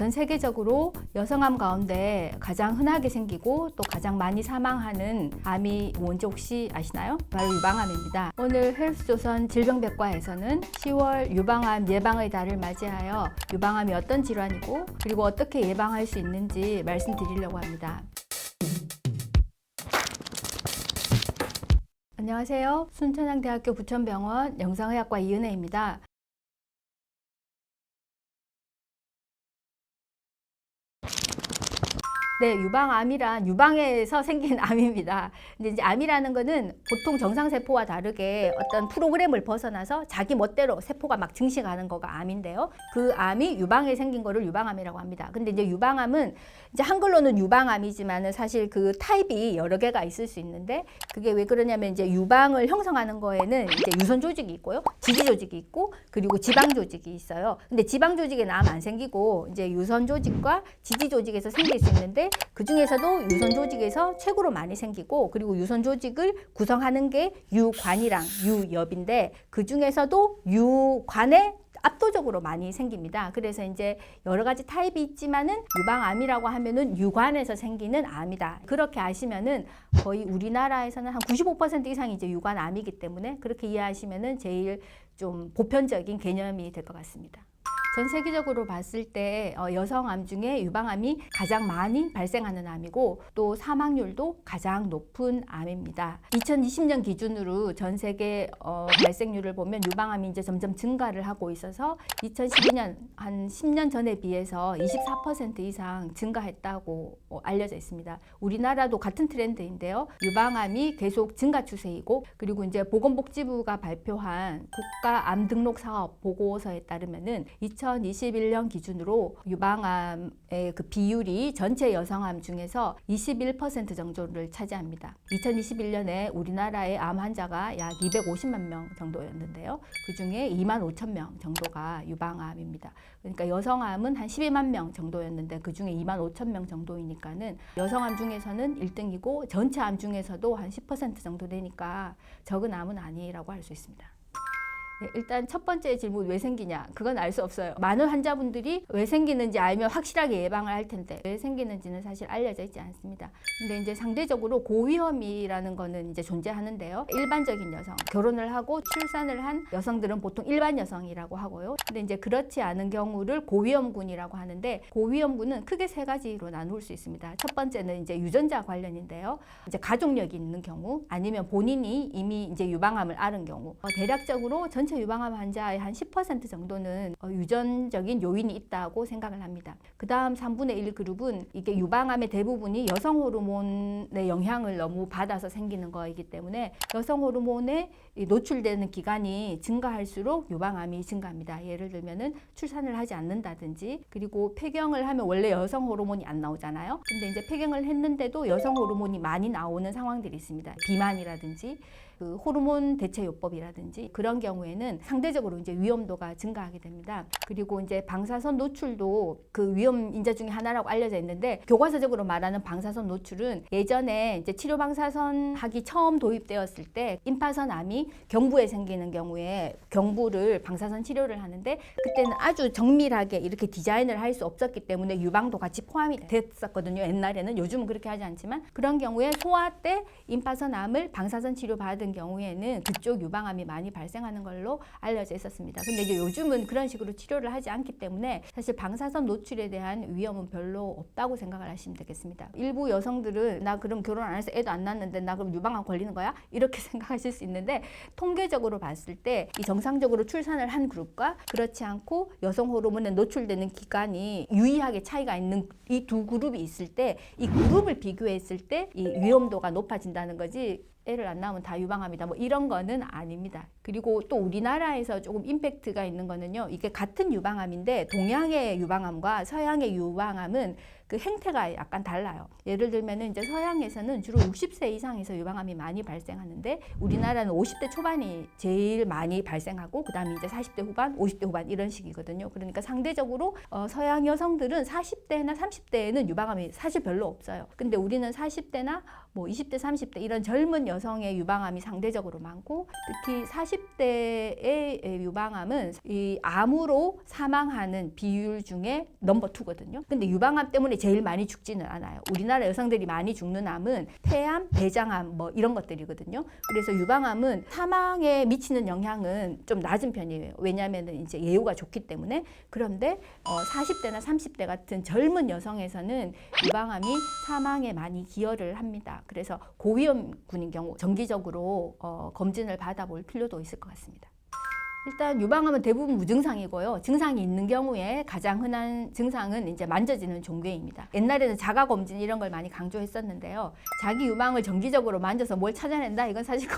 전 세계적으로 여성암 가운데 가장 흔하게 생기고 또 가장 많이 사망하는 암이 뭔지 혹시 아시나요? 바로 유방암입니다. 오늘 헬스조선 질병백과에서는 10월 유방암 예방의 달을 맞이하여 유방암이 어떤 질환이고 그리고 어떻게 예방할 수 있는지 말씀드리려고 합니다. 안녕하세요. 순천향대학교 부천병원 영상의학과 이은혜입니다. 네, 유방암이란 유방에서 생긴 암입니다. 근데 이제 암이라는 거는 보통 정상세포와 다르게 어떤 프로그램을 벗어나서 자기 멋대로 세포가 막 증식하는 거가 암인데요. 그 암이 유방에 생긴 거를 유방암이라고 합니다. 근데 이제 유방암은 이제 한글로는 유방암이지만은 사실 그 타입이 여러 개가 있을 수 있는데 그게 왜 그러냐면 이제 유방을 형성하는 거에는 이제 유선 조직이 있고요. 지지 조직이 있고 그리고 지방 조직이 있어요. 근데 지방 조직에는 암 안 생기고 이제 유선 조직과 지지 조직에서 생길 수 있는데 그 중에서도 유선 조직에서 최고로 많이 생기고 그리고 유선 조직을 구성하는 게 유관이랑 유엽인데 그 중에서도 유관에 압도적으로 많이 생깁니다. 그래서 이제 여러 가지 타입이 있지만은 유방암이라고 하면은 유관에서 생기는 암이다. 그렇게 아시면은 거의 우리나라에서는 한 95% 이상이 이제 유관암이기 때문에 그렇게 이해하시면은 제일 좀 보편적인 개념이 될 것 같습니다. 전 세계적으로 봤을 때 여성암 중에 유방암이 가장 많이 발생하는 암이고 또 사망률도 가장 높은 암입니다. 2020년 기준으로 전 세계 발생률을 보면 유방암이 이제 점점 증가를 하고 있어서 2012년 한 10년 전에 비해서 24% 이상 증가했다고 알려져 있습니다. 우리나라도 같은 트렌드인데요. 유방암이 계속 증가 추세이고 그리고 이제 보건복지부가 발표한 국가암 등록 사업 보고서에 따르면은 2021년 기준으로 유방암의 그 비율이 전체 여성암 중에서 21% 정도를 차지합니다. 2021년에 우리나라의 암 환자가 약 250만 명 정도였는데요. 그 중에 2만 5천 명 정도가 유방암입니다. 그러니까 여성암은 한 12만 명 정도였는데 그 중에 2만 5천 명 정도이니까는 여성암 중에서는 1등이고 전체 암 중에서도 한 10% 정도 되니까 적은 암은 아니라고 할 수 있습니다. 일단 첫 번째 질문 왜 생기냐 그건 알 수 없어요. 많은 환자분들이 왜 생기는지 알면 확실하게 예방을 할 텐데 왜 생기는지는 사실 알려져 있지 않습니다. 근데 이제 상대적으로 고위험이라는 거는 이제 존재하는데요. 일반적인 여성, 결혼을 하고 출산을 한 여성들은 보통 일반 여성이라고 하고요. 근데 이제 그렇지 않은 경우를 고위험군이라고 하는데 고위험군은 크게 세 가지로 나눌 수 있습니다. 첫 번째는 이제 유전자 관련인데요. 이제 가족력이 있는 경우 아니면 본인이 이미 이제 유방암을 앓은 경우 대략적으로 전체 유방암 환자의 한 10% 정도는 유전적인 요인이 있다고 생각을 합니다. 그 다음 3분의 1 그룹은 이게 유방암의 대부분이 여성 호르몬의 영향을 너무 받아서 생기는 거이기 때문에 여성 호르몬에 노출되는 기간이 증가할수록 유방암이 증가합니다. 예를 들면은 출산을 하지 않는다든지 그리고 폐경을 하면 원래 여성 호르몬이 안 나오잖아요. 근데 이제 폐경을 했는데도 여성 호르몬이 많이 나오는 상황들이 있습니다. 비만이라든지 그 호르몬 대체요법이라든지 그런 경우에는 상대적으로 이제 위험도가 증가하게 됩니다. 그리고 이제 방사선 노출도 그 위험 인자 중에 하나라고 알려져 있는데 교과서적으로 말하는 방사선 노출은 예전에 이제 치료 방사선 학이 처음 도입되었을 때 임파선암이 경부에 생기는 경우에 경부를 방사선 치료를 하는데 그때는 아주 정밀하게 이렇게 디자인을 할 수 없었기 때문에 유방도 같이 포함이 됐었거든요. 옛날에는 요즘은 그렇게 하지 않지만 그런 경우에 소아 때 임파선암을 방사선 치료 받은 경우에는 그쪽 유방암이 많이 발생하는 걸로 알려져 있었습니다. 근데 이제 요즘은 그런 식으로 치료를 하지 않기 때문에 사실 방사선 노출에 대한 위험은 별로 없다고 생각을 하시면 되겠습니다. 일부 여성들은 나 그럼 결혼 안 해서 애도 안 낳는데 나 그럼 유방암 걸리는 거야? 이렇게 생각하실 수 있는데 통계적으로 봤을 때 이 정상적으로 출산을 한 그룹과 그렇지 않고 여성 호르몬에 노출되는 기간이 유의하게 차이가 있는 이 두 그룹이 있을 때 이 그룹을 비교했을 때 이 위험도가 높아진다는 거지 애를 안 낳으면 다 유방암이다 뭐 이런 거는 아닙니다. 그리고 또 우리나라에서 조금 임팩트가 있는 거는요. 이게 같은 유방암인데 동양의 유방암과 서양의 유방암은 그 행태가 약간 달라요. 예를 들면은 이제 서양에서는 주로 60세 이상에서 유방암이 많이 발생하는데 우리나라는 50대 초반이 제일 많이 발생하고 그다음에 이제 40대 후반, 50대 후반 이런 식이거든요. 그러니까 상대적으로 서양 여성들은 40대나 30대에는 유방암이 사실 별로 없어요. 근데 우리는 40대나 뭐 20대, 30대 이런 젊은 여성의 유방암이 상대적으로 많고 특히 40대의 유방암은 이 암으로 사망하는 비율 중에 넘버 2거든요. 근데 유방암 때문에 제일 많이 죽지는 않아요. 우리나라 여성들이 많이 죽는 암은 폐암, 대장암 뭐 이런 것들이거든요. 그래서 유방암은 사망에 미치는 영향은 좀 낮은 편이에요. 왜냐하면 이제 예후가 좋기 때문에. 그런데 40대나 30대 같은 젊은 여성에서는 유방암이 사망에 많이 기여를 합니다. 그래서 고위험군인 경우 정기적으로 검진을 받아볼 필요도 있을 것 같습니다. 일단 유방암은 대부분 무증상이고요. 증상이 있는 경우에 가장 흔한 증상은 이제 만져지는 종괴입니다. 옛날에는 자가 검진 이런 걸 많이 강조했었는데요. 자기 유방을 정기적으로 만져서 뭘 찾아낸다 이건 사실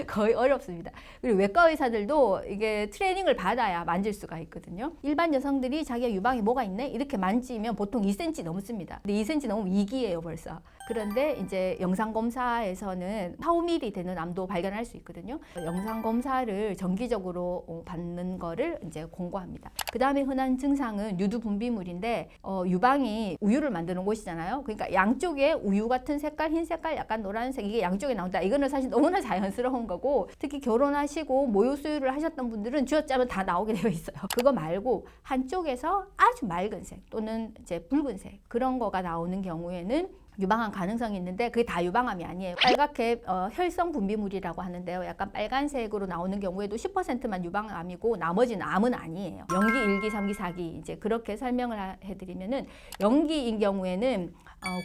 거의 어렵습니다. 그리고 외과 의사들도 이게 트레이닝을 받아야 만질 수가 있거든요. 일반 여성들이 자기가 유방에 뭐가 있네 이렇게 만지면 보통 2cm 넘습니다. 근데 2cm 넘으면 위기예요 벌써. 그런데 이제 영상 검사에서는 4, 5mm 되는 암도 발견할 수 있거든요. 영상 검사를 정기적으로 받는 거를 이제 권고합니다. 그 다음에 흔한 증상은 유두 분비물인데 유방이 우유를 만드는 곳이잖아요. 그러니까 양쪽에 우유 같은 색깔, 흰 색깔, 약간 노란색 이게 양쪽에 나온다. 이거는 사실 너무나 자연스러운 거고 특히 결혼하시고 모유 수유를 하셨던 분들은 쥐어짜면 다 나오게 되어 있어요. 그거 말고 한쪽에서 아주 맑은 색 또는 이제 붉은색 그런 거가 나오는 경우에는 유방암 가능성이 있는데 그게 다 유방암이 아니에요. 빨갛게 혈성 분비물이라고 하는데요. 약간 빨간색으로 나오는 경우에도 10%만 유방암이고 나머지는 암은 아니에요. 영기 1기, 3기, 4기 이제 그렇게 설명을 해드리면은 영기인 경우에는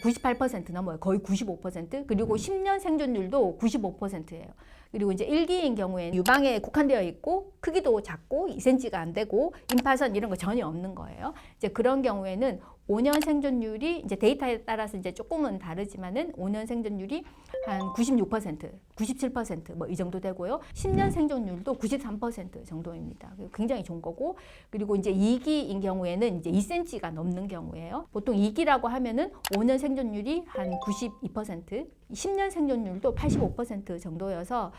98% 넘어요. 거의 95%. 그리고 10년 생존율도 95%예요. 그리고 이제 1기인 경우에는 유방에 국한되어 있고 크기도 작고 2cm가 안 되고 임파선 이런 거 전혀 없는 거예요. 이제 그런 경우에는 5년 생존율이 이제 데이터에 따라서 이제 조금은 다르지만은 5년 생존율이 한 96%, 97% 뭐 이 정도 되고요. 10년 생존율도 93% 정도입니다. 굉장히 좋은 거고 그리고 이제 2기인 경우에는 이제 2cm가 넘는 경우예요. 보통 2기라고 하면은 5년 생존율이 한 92%, 10년 생존율도 85% 정도여서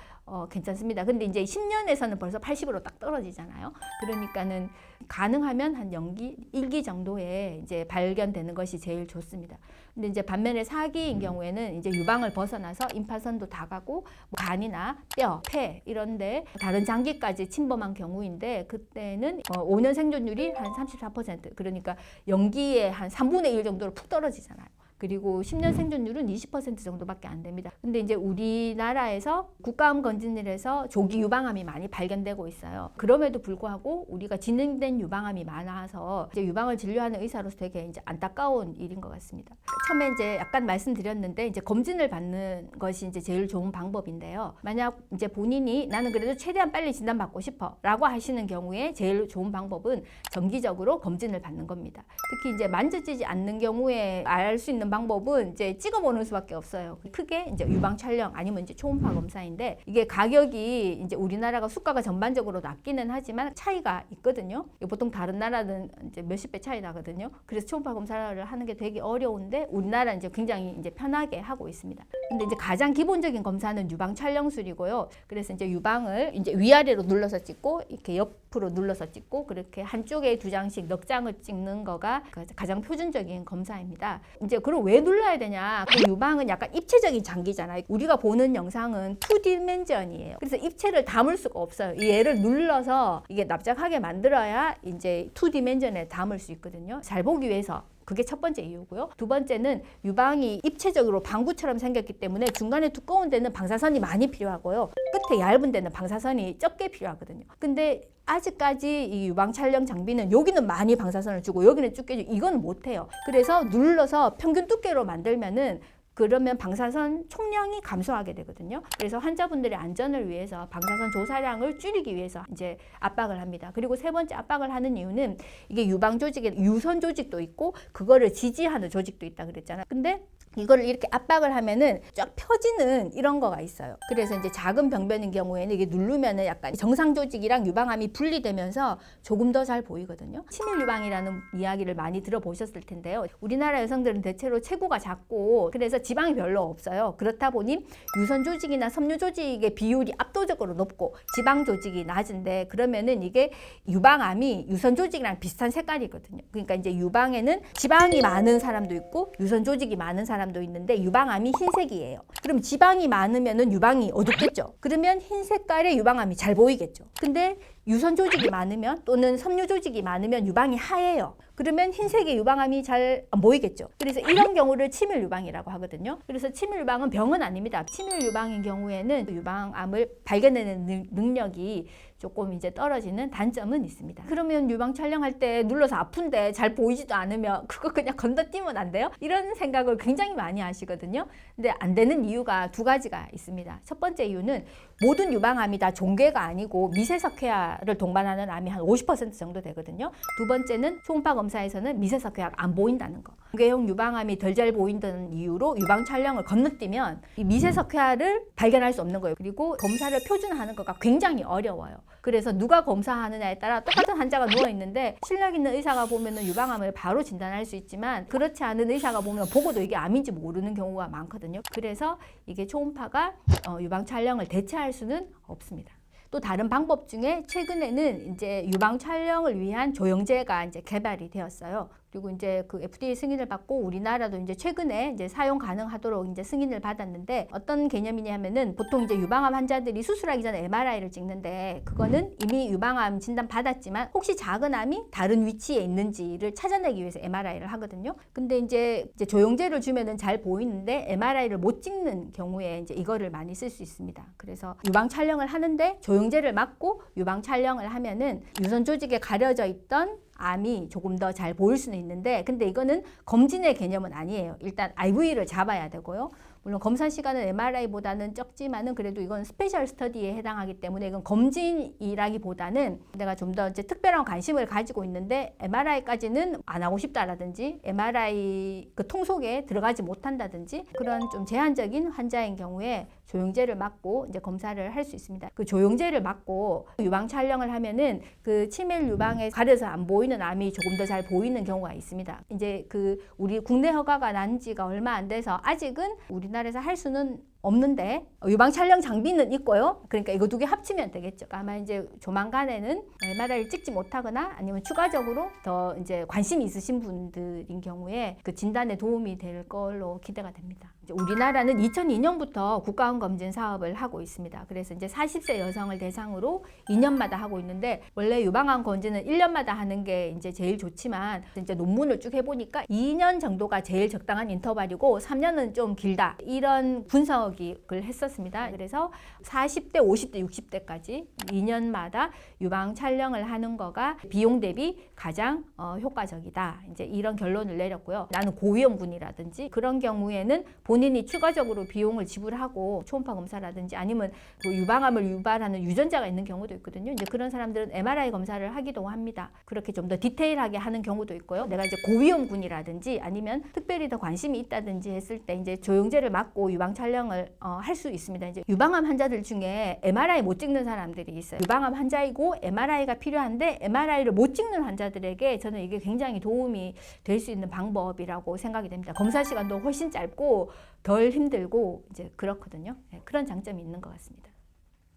괜찮습니다. 근데 이제 10년에서는 벌써 80으로 딱 떨어지잖아요. 그러니까는 가능하면 한 1기 정도에 이제 발견되는 것이 제일 좋습니다. 근데 이제 반면에 4기인 경우에는 이제 유방을 벗어나서 임파선도 다 가고 뭐 간이나 뼈, 폐 이런데 다른 장기까지 침범한 경우인데 그때는 5년 생존율이 한 34% 그러니까 영기의 한 3분의 1 정도로 푹 떨어지잖아요. 그리고 10년 생존율은 20% 정도밖에 안 됩니다. 근데 이제 우리나라에서 국가암 검진을 해서 조기 유방암이 많이 발견되고 있어요. 그럼에도 불구하고 우리가 진행된 유방암이 많아서 이제 유방을 진료하는 의사로서 되게 이제 안타까운 일인 것 같습니다. 처음에 이제 약간 말씀드렸는데 이제 검진을 받는 것이 이제 제일 좋은 방법인데요. 만약 이제 본인이 나는 그래도 최대한 빨리 진단받고 싶어라고 하시는 경우에 제일 좋은 방법은 정기적으로 검진을 받는 겁니다. 특히 이제 만져지지 않는 경우에 알 수 있는 방법은 이제 찍어보는 수밖에 없어요. 크게 이제 유방 촬영 아니면 이제 초음파 검사인데 이게 가격이 이제 우리나라가 수가가 전반적으로 낮기는 하지만 차이가 있거든요. 보통 다른 나라는 이제 몇십 배 차이 나거든요. 그래서 초음파 검사를 하는 게 되게 어려운데 우리나라 이제 굉장히 이제 편하게 하고 있습니다. 근데 이제 가장 기본적인 검사는 유방 촬영술이고요. 그래서 이제 유방을 이제 위아래로 눌러서 찍고 이렇게 옆으로 눌러서 찍고 그렇게 한쪽에 2장씩 넉 장을 찍는 거가 가장 표준적인 검사입니다. 이제 그럼 왜 눌러야 되냐? 그 유방은 약간 입체적인 장기잖아요. 우리가 보는 영상은 2디멘전이에요. 그래서 입체를 담을 수가 없어요. 얘를 눌러서 이게 납작하게 만들어야 이제 2디멘전에 담을 수 있거든요. 잘 보기 위해서. 그게 첫 번째 이유고요. 두 번째는 유방이 입체적으로 방구처럼 생겼기 때문에 중간에 두꺼운 데는 방사선이 많이 필요하고요. 끝에 얇은 데는 방사선이 적게 필요하거든요. 근데 아직까지 이 유방 촬영 장비는 여기는 많이 방사선을 주고 여기는 적게 주고 이건 못해요. 그래서 눌러서 평균 두께로 만들면은 그러면 방사선 총량이 감소하게 되거든요. 그래서 환자분들의 안전을 위해서 방사선 조사량을 줄이기 위해서 이제 압박을 합니다. 그리고 세 번째 압박을 하는 이유는 이게 유방 조직에 유선 조직도 있고 그거를 지지하는 조직도 있다 그랬잖아요. 근데 이거를 이렇게 압박을 하면은 쫙 펴지는 이런 거가 있어요. 그래서 이제 작은 병변인 경우에는 이게 누르면은 약간 정상 조직이랑 유방암이 분리되면서 조금 더 잘 보이거든요. 치밀 유방이라는 이야기를 많이 들어보셨을 텐데요. 우리나라 여성들은 대체로 체구가 작고 그래서 지방이 별로 없어요. 그렇다 보니 유선 조직이나 섬유 조직의 비율이 압도적으로 높고 지방 조직이 낮은데 그러면은 이게 유방암이 유선 조직이랑 비슷한 색깔이거든요. 그러니까 이제 유방에는 지방이 많은 사람도 있고 유선 조직이 많은 사람도 있는데 유방암이 흰색이에요. 그럼 지방이 많으면은 유방이 어둡겠죠. 그러면 흰 색깔의 유방암이 잘 보이겠죠. 근데 유선 조직이 많으면 또는 섬유 조직이 많으면 유방이 하얘요. 그러면 흰색의 유방암이 잘 안 보이겠죠. 그래서 이런 경우를 치밀 유방이라고 하거든요. 그래서 치밀 유방은 병은 아닙니다. 치밀 유방인 경우에는 유방암을 발견하는 능력이 조금 이제 떨어지는 단점은 있습니다. 그러면 유방 촬영할 때 눌러서 아픈데 잘 보이지도 않으면 그거 그냥 건너뛰면 안 돼요? 이런 생각을 굉장히 많이 하시거든요. 근데 안 되는 이유가 두 가지가 있습니다. 첫 번째 이유는 모든 유방암이 다 종괴가 아니고 미세석회화를 동반하는 암이 한 50% 정도 되거든요. 두 번째는 초음파 검사에서는 미세석회화가 안 보인다는 거. 종괴형 유방암이 덜 잘 보인다는 이유로 유방 촬영을 건너뛰면 이 미세석회화를 발견할 수 없는 거예요. 그리고 검사를 표준화하는 거가 굉장히 어려워요. 그래서 누가 검사하느냐에 따라 똑같은 환자가 누워있는데 실력 있는 의사가 보면은 유방암을 바로 진단할 수 있지만 그렇지 않은 의사가 보면 보고도 이게 암인지 모르는 경우가 많거든요. 그래서 이게 초음파가 유방 촬영을 대체할 수는 없습니다. 또 다른 방법 중에 최근에는 이제 유방 촬영을 위한 조영제가 이제 개발이 되었어요. 그리고 이제 그 FDA 승인을 받고 우리나라도 이제 최근에 이제 사용 가능하도록 이제 승인을 받았는데 어떤 개념이냐면은 보통 이제 유방암 환자들이 수술하기 전에 MRI를 찍는데 그거는 이미 유방암 진단 받았지만 혹시 작은 암이 다른 위치에 있는지를 찾아내기 위해서 MRI를 하거든요. 근데 이제 조영제를 주면은 잘 보이는데 MRI를 못 찍는 경우에 이제 이거를 많이 쓸 수 있습니다. 그래서 유방 촬영을 하는데 조영제를 맞고 유방 촬영을 하면은 유선 조직에 가려져 있던 암이 조금 더 잘 보일 수는 있는데 근데 이거는 검진의 개념은 아니에요. 일단 IV를 잡아야 되고요. 물론 검사 시간은 MRI보다는 적지만은 그래도 이건 스페셜 스터디에 해당하기 때문에 이건 검진이라기보다는 내가 좀 더 이제 특별한 관심을 가지고 있는데 MRI까지는 안 하고 싶다라든지 MRI 그 통속에 들어가지 못한다든지 그런 좀 제한적인 환자인 경우에 조영제를 맞고 이제 검사를 할 수 있습니다. 그 조영제를 맞고 유방 촬영을 하면은 그 치밀 유방에 가려서 안 보이는 암이 조금 더 잘 보이는 경우가 있습니다. 이제 그 우리 국내 허가가 난 지가 얼마 안 돼서 아직은 우리나라에서 할 수는 없는데 유방 촬영 장비는 있고요. 그러니까 이거 두 개 합치면 되겠죠. 아마 이제 조만간에는 MRI를 찍지 못하거나 아니면 추가적으로 더 이제 관심이 있으신 분들인 경우에 그 진단에 도움이 될 걸로 기대가 됩니다. 이제 우리나라는 2002년부터 국가원 검진 사업을 하고 있습니다. 그래서 이제 40세 여성을 대상으로 2년마다 하고 있는데 원래 유방암 검진은 1년마다 하는 게 이제 제일 좋지만 이제 논문을 쭉 해보니까 2년 정도가 제일 적당한 인터벌이고 3년은 좀 길다. 이런 분석을 했었습니다. 그래서 40대, 50대, 60대까지 2년마다 유방 촬영을 하는 거가 비용 대비 가장 효과적이다. 이제 이런 결론을 내렸고요. 나는 고위험군이라든지 그런 경우에는 본인이 추가적으로 비용을 지불하고 초음파 검사라든지 아니면 그 유방암을 유발하는 유전자가 있는 경우도 있거든요. 이제 그런 사람들은 MRI 검사를 하기도 합니다. 그렇게 좀 더 디테일하게 하는 경우도 있고요. 내가 이제 고위험군이라든지 아니면 특별히 더 관심이 있다든지 했을 때 이제 조영제를 맞고 유방 촬영을 할 수 있습니다. 이제 유방암 환자들 중에 MRI 못 찍는 사람들이 있어요. 유방암 환자이고 MRI가 필요한데 MRI를 못 찍는 환자들에게 저는 이게 굉장히 도움이 될 수 있는 방법이라고 생각이 됩니다. 검사 시간도 훨씬 짧고 덜 힘들고 이제 그렇거든요. 네, 그런 장점이 있는 것 같습니다.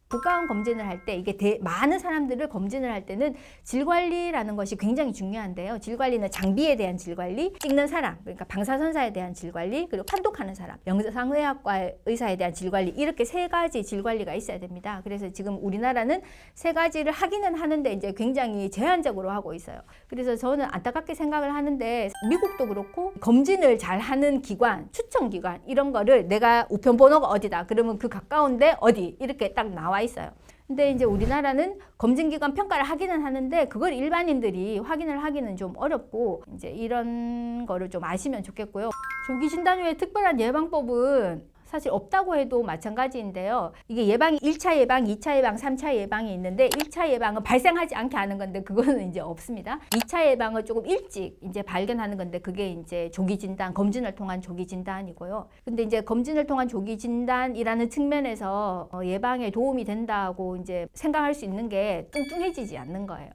국가원 검진을 할 때 이게 많은 사람들을 검진을 할 때는 질관리라는 것이 굉장히 중요한데요. 질관리는 장비에 대한 질관리, 찍는 사람, 그러니까 방사선사에 대한 질관리, 그리고 판독하는 사람, 영상의학과 의사에 대한 질관리 이렇게 세 가지 질관리가 있어야 됩니다. 그래서 지금 우리나라는 세 가지를 하기는 하는데 이제 굉장히 제한적으로 하고 있어요. 그래서 저는 안타깝게 생각을 하는데 미국도 그렇고 검진을 잘 하는 기관, 추천 기관 이런 거를 내가 우편 번호가 어디다 그러면 그 가까운데 어디 이렇게 딱 나와 있어요. 근데 이제 우리나라는 검진기관 평가를 하기는 하는데 그걸 일반인들이 확인을 하기는 좀 어렵고 이제 이런 거를 좀 아시면 좋겠고요. 조기 진단 후에 특별한 예방법은 사실 없다고 해도 마찬가지인데요. 이게 예방이 1차 예방, 2차 예방, 3차 예방이 있는데 1차 예방은 발생하지 않게 하는 건데 그거는 이제 없습니다. 2차 예방을 조금 일찍 이제 발견하는 건데 그게 이제 조기 진단, 검진을 통한 조기 진단이고요. 근데 이제 검진을 통한 조기 진단이라는 측면에서 예방에 도움이 된다고 이제 생각할 수 있는 게 뚱뚱해지지 않는 거예요.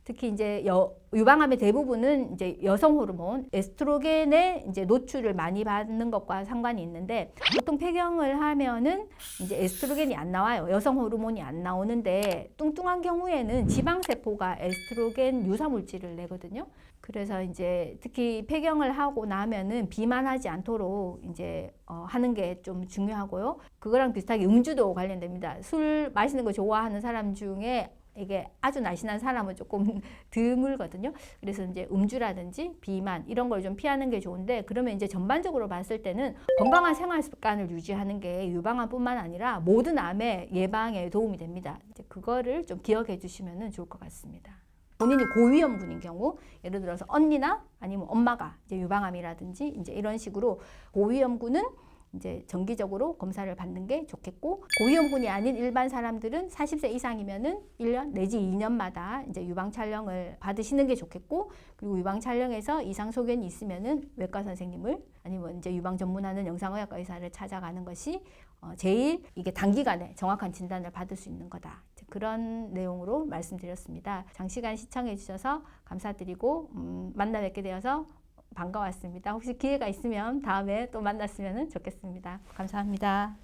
특히 이제 유방암의 대부분은 이제 여성 호르몬, 에스트로겐의 이제 노출을 많이 받는 것과 상관이 있는데 보통 폐경을 하면은 이제 에스트로겐이 안 나와요. 여성 호르몬이 안 나오는데 뚱뚱한 경우에는 지방세포가 에스트로겐 유사 물질을 내거든요. 그래서 이제 특히 폐경을 하고 나면은 비만하지 않도록 이제 하는 게 좀 중요하고요. 그거랑 비슷하게 음주도 관련됩니다. 술 마시는 거 좋아하는 사람 중에 이게 아주 날씬한 사람은 조금 드물거든요. 그래서 이제 음주라든지 비만 이런 걸 좀 피하는 게 좋은데, 그러면 이제 전반적으로 봤을 때는 건강한 생활 습관을 유지하는 게 유방암뿐만 아니라 모든 암의 예방에 도움이 됩니다. 이제 그거를 좀 기억해 주시면 좋을 것 같습니다. 본인이 고위험군인 경우, 예를 들어서 언니나 아니면 엄마가 이제 유방암이라든지 이제 이런 식으로 고위험군은 이제 정기적으로 검사를 받는 게 좋겠고, 고위험군이 아닌 일반 사람들은 40세 이상이면은 1년 내지 2년마다 이제 유방 촬영을 받으시는 게 좋겠고, 그리고 유방 촬영에서 이상 소견이 있으면은 외과 선생님을 아니면 이제 유방 전문하는 영상의학과 의사를 찾아가는 것이 제일 이게 단기간에 정확한 진단을 받을 수 있는 거다. 그런 내용으로 말씀드렸습니다. 장시간 시청해 주셔서 감사드리고 만나 뵙게 되어서 반가웠습니다. 혹시 기회가 있으면 다음에 또 만났으면 좋겠습니다. 감사합니다.